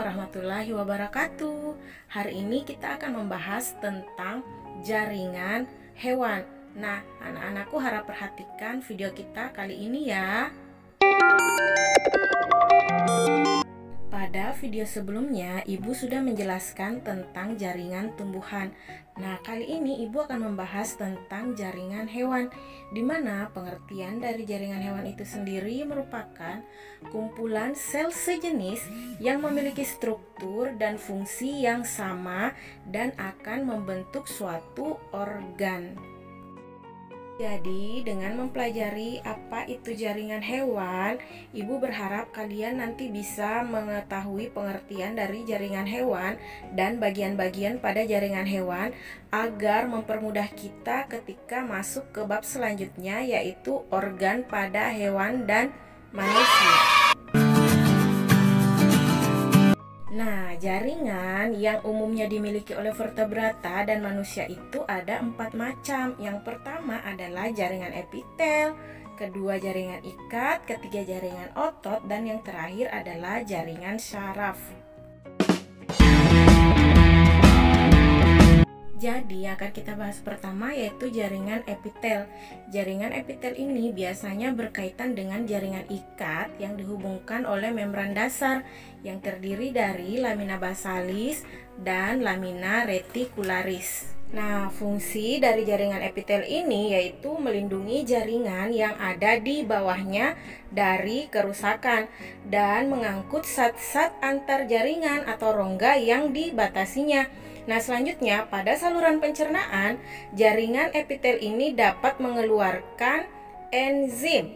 warahmatullahi wabarakatuh. Hari ini kita akan membahas tentang jaringan hewan. Nah, anak-anakku harap perhatikan video kita kali ini ya. Pada video sebelumnya, Ibu sudah menjelaskan tentang jaringan tumbuhan. Nah, kali ini Ibu akan membahas tentang jaringan hewan, di mana pengertian dari jaringan hewan itu sendiri merupakan kumpulan sel sejenis yang memiliki struktur dan fungsi yang sama dan akan membentuk suatu organ. Jadi, dengan mempelajari apa itu jaringan hewan, Ibu berharap kalian nanti bisa mengetahui pengertian dari jaringan hewan dan bagian-bagian pada jaringan hewan agar mempermudah kita ketika masuk ke bab selanjutnya, yaitu organ pada hewan dan manusia. Nah, jaringan yang umumnya dimiliki oleh vertebrata dan manusia itu ada 4 macam. Yang pertama adalah jaringan epitel, kedua jaringan ikat, ketiga jaringan otot, dan yang terakhir adalah jaringan syaraf. Jadi yang akan kita bahas pertama yaitu jaringan epitel. Jaringan epitel ini biasanya berkaitan dengan jaringan ikat yang dihubungkan oleh membran dasar yang terdiri dari lamina basalis dan lamina reticularis. Nah, fungsi dari jaringan epitel ini yaitu melindungi jaringan yang ada di bawahnya dari kerusakan dan mengangkut zat-zat antar jaringan atau rongga yang dibatasinya. Nah, selanjutnya pada saluran pencernaan, jaringan epitel ini dapat mengeluarkan enzim.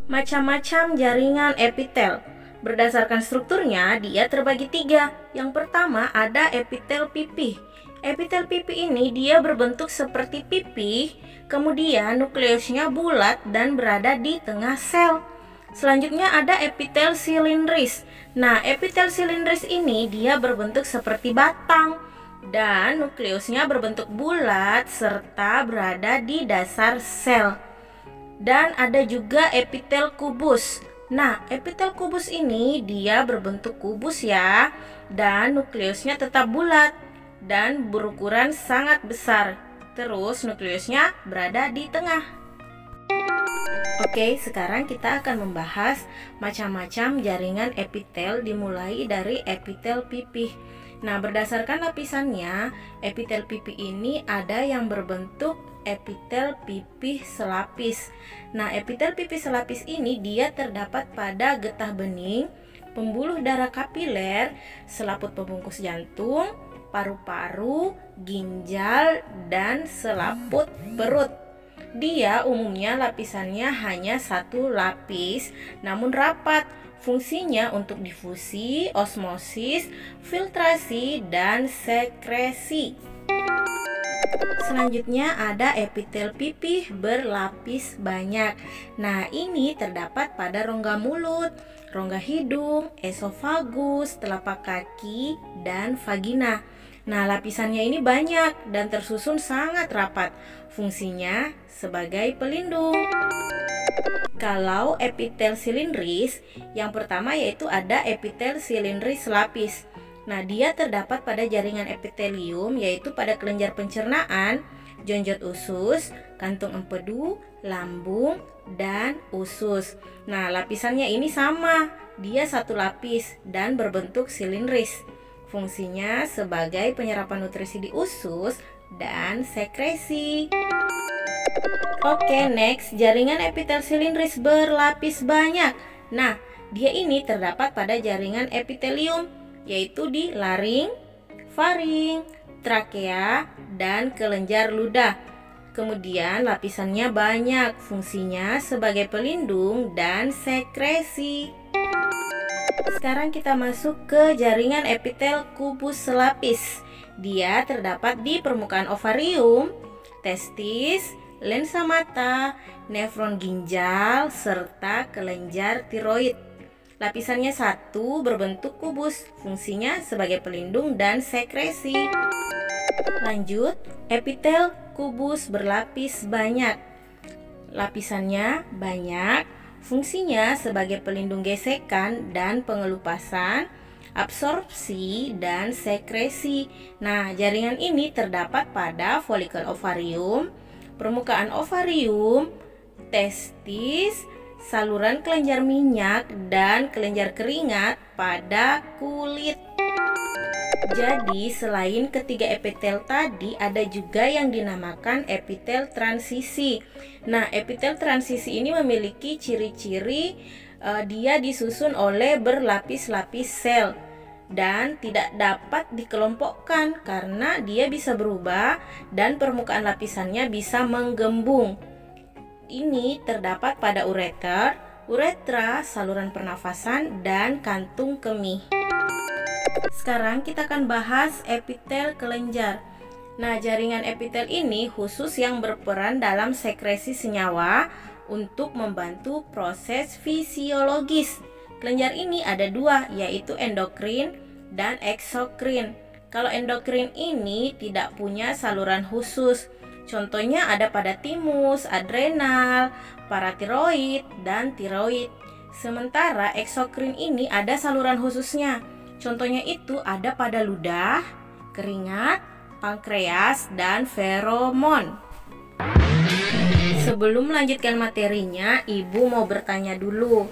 Macam-macam jaringan epitel. Berdasarkan strukturnya, dia terbagi 3. Yang pertama ada epitel pipih. Epitel pipih ini dia berbentuk seperti pipih, kemudian nukleusnya bulat dan berada di tengah sel. Selanjutnya ada epitel silindris. Nah, epitel silindris ini dia berbentuk seperti batang dan nukleusnya berbentuk bulat serta berada di dasar sel. Dan ada juga epitel kubus. Nah, epitel kubus ini dia berbentuk kubus ya, dan nukleusnya tetap bulat dan berukuran sangat besar. Terus nukleusnya berada di tengah. Oke, sekarang kita akan membahas macam-macam jaringan epitel dimulai dari epitel pipih. Nah, berdasarkan lapisannya, epitel pipih ini ada yang berbentuk epitel pipih selapis. Nah, epitel pipih selapis ini dia terdapat pada getah bening, pembuluh darah kapiler, selaput pembungkus jantung, paru-paru, ginjal, dan selaput perut. Dia umumnya lapisannya hanya satu lapis, namun rapat. Fungsinya untuk difusi, osmosis, filtrasi, dan sekresi. Selanjutnya ada epitel pipih berlapis banyak. Nah, ini terdapat pada rongga mulut, rongga hidung, esofagus, telapak kaki, dan vagina. Nah, lapisannya ini banyak dan tersusun sangat rapat. Fungsinya sebagai pelindung. Kalau epitel silindris, yang pertama yaitu ada epitel silindris lapis. Nah, dia terdapat pada jaringan epitelium, yaitu pada kelenjar pencernaan, jonjot usus, kantung empedu, lambung, dan usus. Nah, lapisannya ini sama, dia satu lapis dan berbentuk silindris. Fungsinya sebagai penyerapan nutrisi di usus dan sekresi. Oke, next, jaringan epitel silindris berlapis banyak. Nah, dia ini terdapat pada jaringan epitelium, yaitu di laring, faring, trakea, dan kelenjar ludah. Kemudian lapisannya banyak, fungsinya sebagai pelindung dan sekresi. Sekarang kita masuk ke jaringan epitel kubus selapis. Dia terdapat di permukaan ovarium, testis, lensa mata, nefron ginjal, serta kelenjar tiroid. Lapisannya satu, berbentuk kubus, fungsinya sebagai pelindung dan sekresi. Lanjut, epitel kubus berlapis banyak. Lapisannya banyak, Fungsinya sebagai pelindung gesekan dan pengelupasan, absorpsi, dan sekresi. Nah, jaringan ini terdapat pada folikel ovarium, permukaan ovarium, testis, saluran kelenjar minyak, dan kelenjar keringat pada kulit. Jadi, selain ketiga epitel tadi, ada juga yang dinamakan epitel transisi. Nah, epitel transisi ini memiliki ciri-ciri dia disusun oleh berlapis-lapis sel dan tidak dapat dikelompokkan karena dia bisa berubah dan permukaan lapisannya bisa menggembung. Ini terdapat pada ureter, uretra, saluran pernafasan, dan kantung kemih. Sekarang kita akan bahas epitel kelenjar. Nah, jaringan epitel ini khusus yang berperan dalam sekresi senyawa untuk membantu proses fisiologis. Kelenjar ini ada dua, yaitu endokrin dan eksokrin. Kalau endokrin ini tidak punya saluran khusus. Contohnya ada pada timus, adrenal, paratiroid, dan tiroid. Sementara eksokrin ini ada saluran khususnya. Contohnya itu ada pada ludah, keringat, pankreas, dan feromon. Sebelum melanjutkan materinya, Ibu mau bertanya dulu.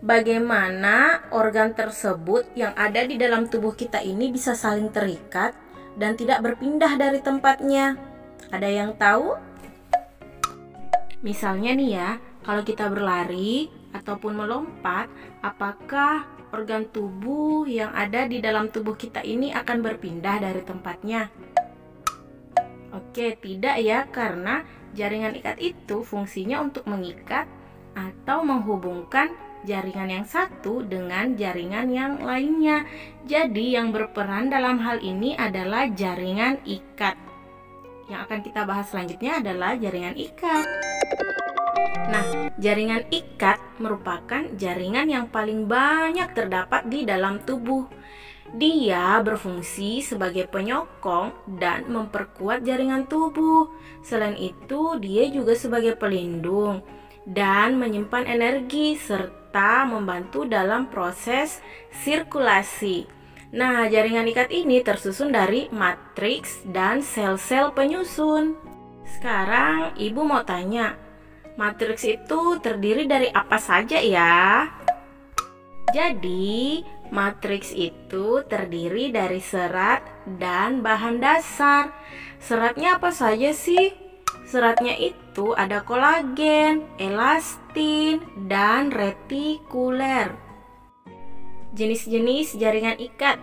Bagaimana organ tersebut yang ada di dalam tubuh kita ini bisa saling terikat dan tidak berpindah dari tempatnya? Ada yang tahu? Misalnya nih ya, kalau kita berlari ataupun melompat, apakah organ tubuh yang ada di dalam tubuh kita ini akan berpindah dari tempatnya? Oke, tidak ya, karena jaringan ikat itu fungsinya untuk mengikat atau menghubungkan jaringan yang satu dengan jaringan yang lainnya. Jadi yang berperan dalam hal ini adalah jaringan ikat. Yang akan kita bahas selanjutnya adalah jaringan ikat. Nah, jaringan ikat merupakan jaringan yang paling banyak terdapat di dalam tubuh. Dia berfungsi sebagai penyokong dan memperkuat jaringan tubuh. Selain itu, dia juga sebagai pelindung dan menyimpan energi serta membantu dalam proses sirkulasi. Nah, jaringan ikat ini tersusun dari matriks dan sel-sel penyusun. Sekarang, Ibu mau tanya, matriks itu terdiri dari apa saja ya? Jadi, matriks itu terdiri dari serat dan bahan dasar. Seratnya apa saja sih? Seratnya itu ada kolagen, elastin, dan retikuler. Jenis-jenis jaringan ikat.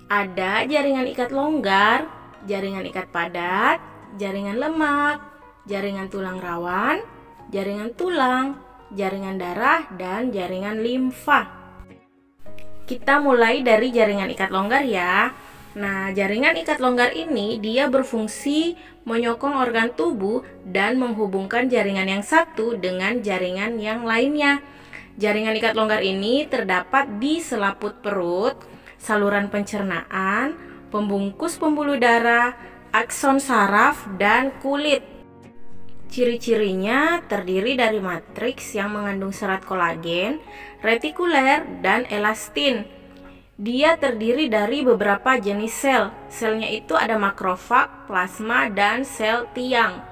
Ada jaringan ikat longgar, jaringan ikat padat, jaringan lemak, jaringan tulang rawan, jaringan tulang, jaringan darah, dan jaringan limfa. Kita mulai dari jaringan ikat longgar ya. Nah, jaringan ikat longgar ini dia berfungsi menyokong organ tubuh dan menghubungkan jaringan yang satu dengan jaringan yang lainnya. Jaringan ikat longgar ini terdapat di selaput perut, saluran pencernaan, pembungkus pembuluh darah, akson saraf, dan kulit. Ciri-cirinya terdiri dari matriks yang mengandung serat kolagen, retikuler, dan elastin. Dia terdiri dari beberapa jenis sel. Selnya itu ada makrofag, plasma, dan sel tiang.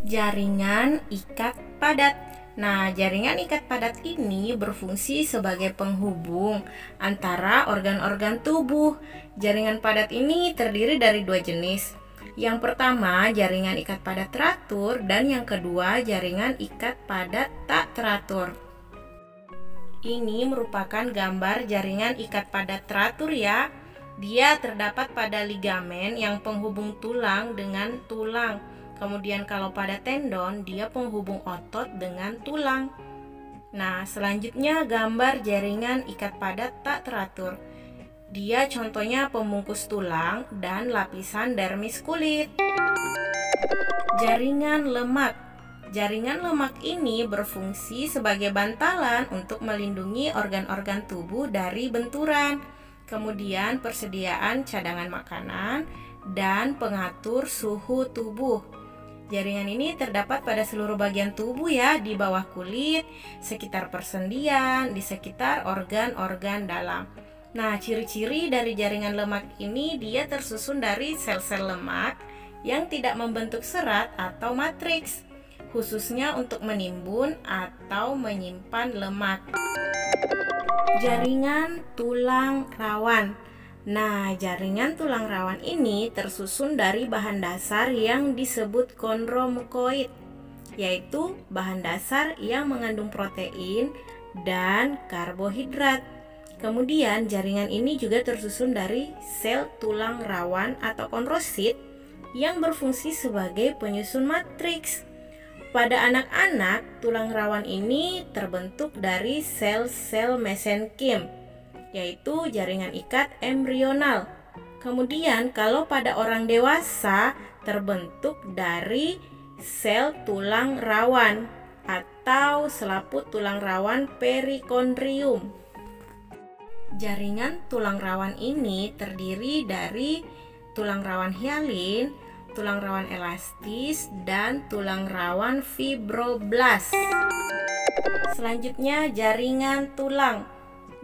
Jaringan ikat padat. Nah, jaringan ikat padat ini berfungsi sebagai penghubung antara organ-organ tubuh. Jaringan padat ini terdiri dari dua jenis. Yang pertama, jaringan ikat padat teratur, dan yang kedua, jaringan ikat padat tak teratur. Ini merupakan gambar jaringan ikat padat teratur ya. Dia terdapat pada ligamen yang penghubung tulang dengan tulang. Kemudian kalau pada tendon, dia penghubung otot dengan tulang. Nah, selanjutnya gambar jaringan ikat padat tak teratur. Dia contohnya pembungkus tulang dan lapisan dermis kulit. Jaringan lemak. Jaringan lemak ini berfungsi sebagai bantalan untuk melindungi organ-organ tubuh dari benturan. Kemudian persediaan cadangan makanan dan pengatur suhu tubuh. Jaringan ini terdapat pada seluruh bagian tubuh ya, di bawah kulit, sekitar persendian, di sekitar organ-organ dalam. Nah, ciri-ciri dari jaringan lemak ini dia tersusun dari sel-sel lemak yang tidak membentuk serat atau matriks, khususnya untuk menimbun atau menyimpan lemak. Jaringan tulang rawan. Nah, jaringan tulang rawan ini tersusun dari bahan dasar yang disebut kondromukoid, yaitu bahan dasar yang mengandung protein dan karbohidrat. Kemudian jaringan ini juga tersusun dari sel tulang rawan atau kondrosit yang berfungsi sebagai penyusun matriks. Pada anak-anak, tulang rawan ini terbentuk dari sel-sel mesenkim, yaitu jaringan ikat embrional. Kemudian kalau pada orang dewasa terbentuk dari sel tulang rawan atau selaput tulang rawan perikondrium. Jaringan tulang rawan ini terdiri dari tulang rawan hialin, tulang rawan elastis, dan tulang rawan fibroblast. Selanjutnya jaringan tulang.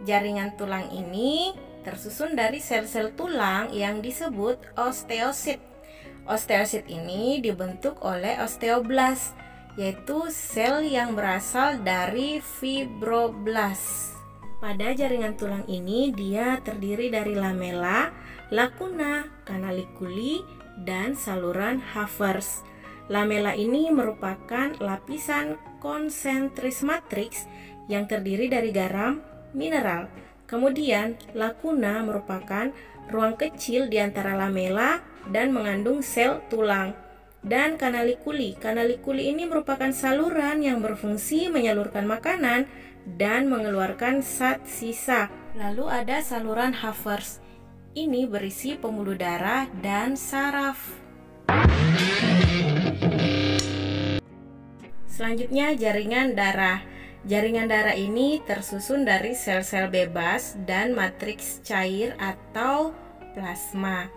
Jaringan tulang ini tersusun dari sel-sel tulang yang disebut osteosit. Osteosit ini dibentuk oleh osteoblast, yaitu sel yang berasal dari fibroblast. Pada jaringan tulang ini dia terdiri dari lamela, lacuna, canaliculi, dan saluran Havertz. Lamela ini merupakan lapisan konsentris matriks yang terdiri dari garam, mineral. Kemudian lacuna merupakan ruang kecil di antara lamela dan mengandung sel tulang. Dan canaliculi ini merupakan saluran yang berfungsi menyalurkan makanan dan mengeluarkan zat sisa. Lalu ada saluran Havertz. Ini berisi pembuluh darah dan saraf. Selanjutnya jaringan darah. Jaringan darah ini tersusun dari sel-sel bebas dan matriks cair atau plasma.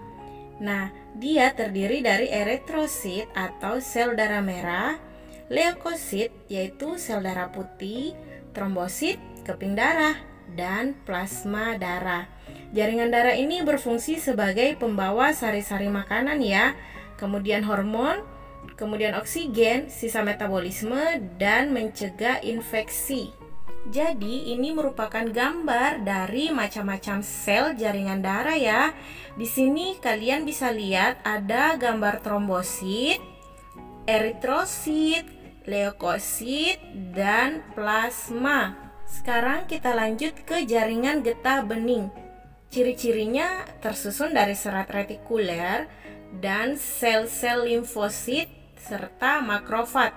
Nah, dia terdiri dari eritrosit atau sel darah merah, leukosit yaitu sel darah putih, trombosit, keping darah, dan plasma darah. Jaringan darah ini berfungsi sebagai pembawa sari-sari makanan ya, kemudian hormon, kemudian oksigen, sisa metabolisme, dan mencegah infeksi. Jadi ini merupakan gambar dari macam-macam sel jaringan darah ya. Di sini kalian bisa lihat ada gambar trombosit, eritrosit, leukosit, dan plasma. Sekarang kita lanjut ke jaringan getah bening. Ciri-cirinya tersusun dari serat retikuler dan sel-sel limfosit serta makrofag.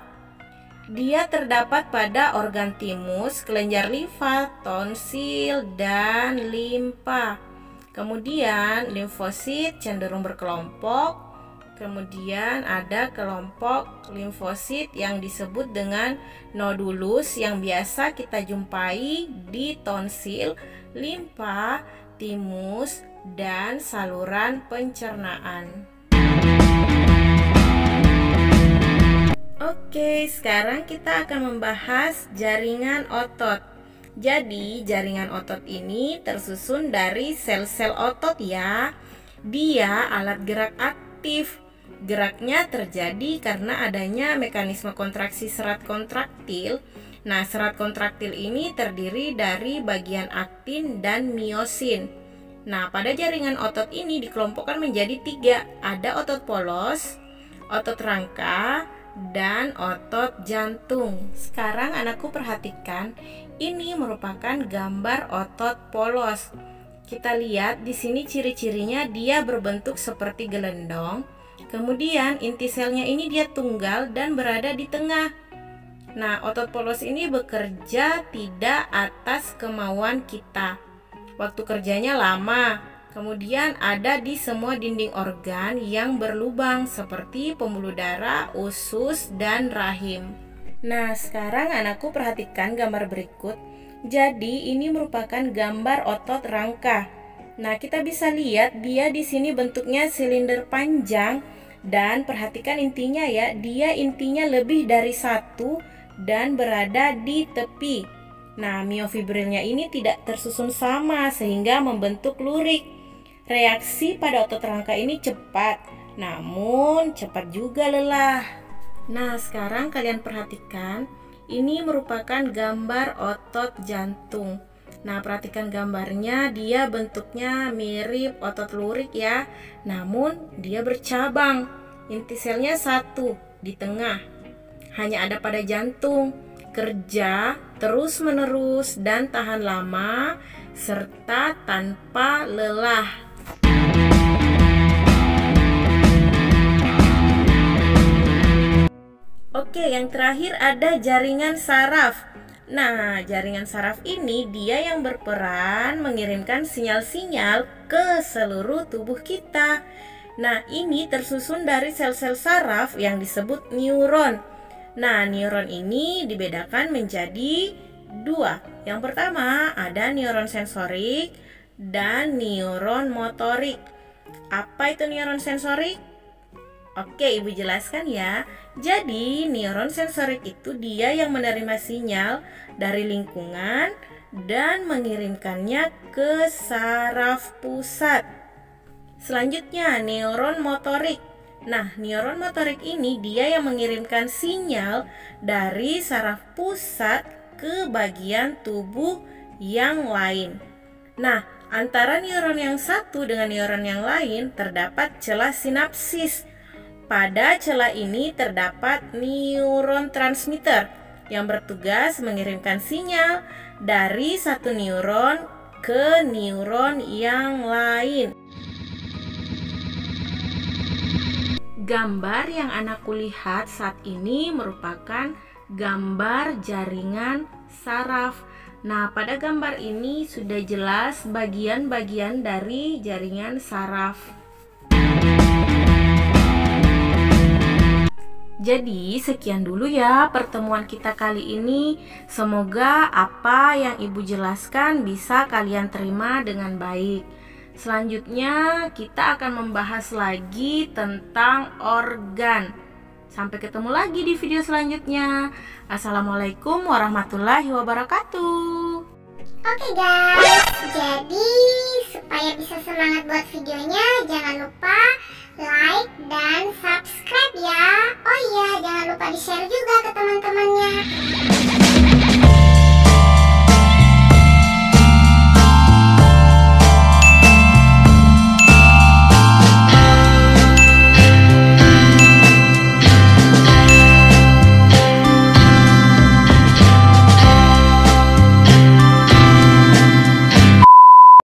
Dia terdapat pada organ timus, kelenjar limfa, tonsil, dan limpa. Kemudian limfosit cenderung berkelompok. Kemudian ada kelompok limfosit yang disebut dengan nodulus yang biasa kita jumpai di tonsil, limpa, timus, dan saluran pencernaan. Oke, sekarang kita akan membahas jaringan otot. Jadi, jaringan otot ini tersusun dari sel-sel otot ya. Dia alat gerak aktif. Geraknya terjadi karena adanya mekanisme kontraksi serat kontraktil. Nah, serat kontraktil ini terdiri dari bagian aktin dan miosin. Nah, pada jaringan otot ini dikelompokkan menjadi 3. Ada otot polos, otot rangka, dan otot jantung. Sekarang anakku perhatikan, ini merupakan gambar otot polos. Kita lihat di sini ciri-cirinya dia berbentuk seperti gelendong. Kemudian inti selnya ini dia tunggal dan berada di tengah. Nah, otot polos ini bekerja tidak atas kemauan kita. Waktu kerjanya lama. Kemudian ada di semua dinding organ yang berlubang seperti pembuluh darah, usus, dan rahim. Nah, sekarang anakku perhatikan gambar berikut. Jadi, ini merupakan gambar otot rangka. Nah, kita bisa lihat dia di sini bentuknya silinder panjang Dan perhatikan intinya ya, dia intinya lebih dari satu dan berada di tepi. Nah, miofibrilnya ini tidak tersusun sama sehingga membentuk lurik. Reaksi pada otot rangka ini cepat, namun cepat juga lelah. Nah, sekarang kalian perhatikan, ini merupakan gambar otot jantung. Nah, perhatikan gambarnya, dia bentuknya mirip otot lurik ya, namun dia bercabang. Inti selnya satu di tengah, hanya ada pada jantung, kerja terus-menerus dan tahan lama, serta tanpa lelah. Oke, yang terakhir ada jaringan saraf. Nah, jaringan saraf ini dia yang berperan mengirimkan sinyal-sinyal ke seluruh tubuh kita. Nah, ini tersusun dari sel-sel saraf yang disebut neuron. Nah, neuron ini dibedakan menjadi dua. Yang pertama ada neuron sensorik dan neuron motorik. Apa itu neuron sensorik? Oke, Ibu jelaskan ya. Jadi, neuron sensorik itu dia yang menerima sinyal dari lingkungan dan mengirimkannya ke saraf pusat. Selanjutnya, neuron motorik. Nah, neuron motorik ini dia yang mengirimkan sinyal dari saraf pusat ke bagian tubuh yang lain. Nah, antara neuron yang satu dengan neuron yang lain terdapat celah sinapsis. Pada celah ini terdapat neuron transmitter yang bertugas mengirimkan sinyal dari satu neuron ke neuron yang lain. Gambar yang anakku lihat saat ini merupakan gambar jaringan saraf. Nah, pada gambar ini sudah jelas bagian-bagian dari jaringan saraf. Jadi sekian dulu ya pertemuan kita kali ini. Semoga apa yang Ibu jelaskan bisa kalian terima dengan baik. Selanjutnya kita akan membahas lagi tentang organ. Sampai ketemu lagi di video selanjutnya. Assalamualaikum warahmatullahi wabarakatuh. Oke guys, jadi supaya bisa semangat buat videonya, jangan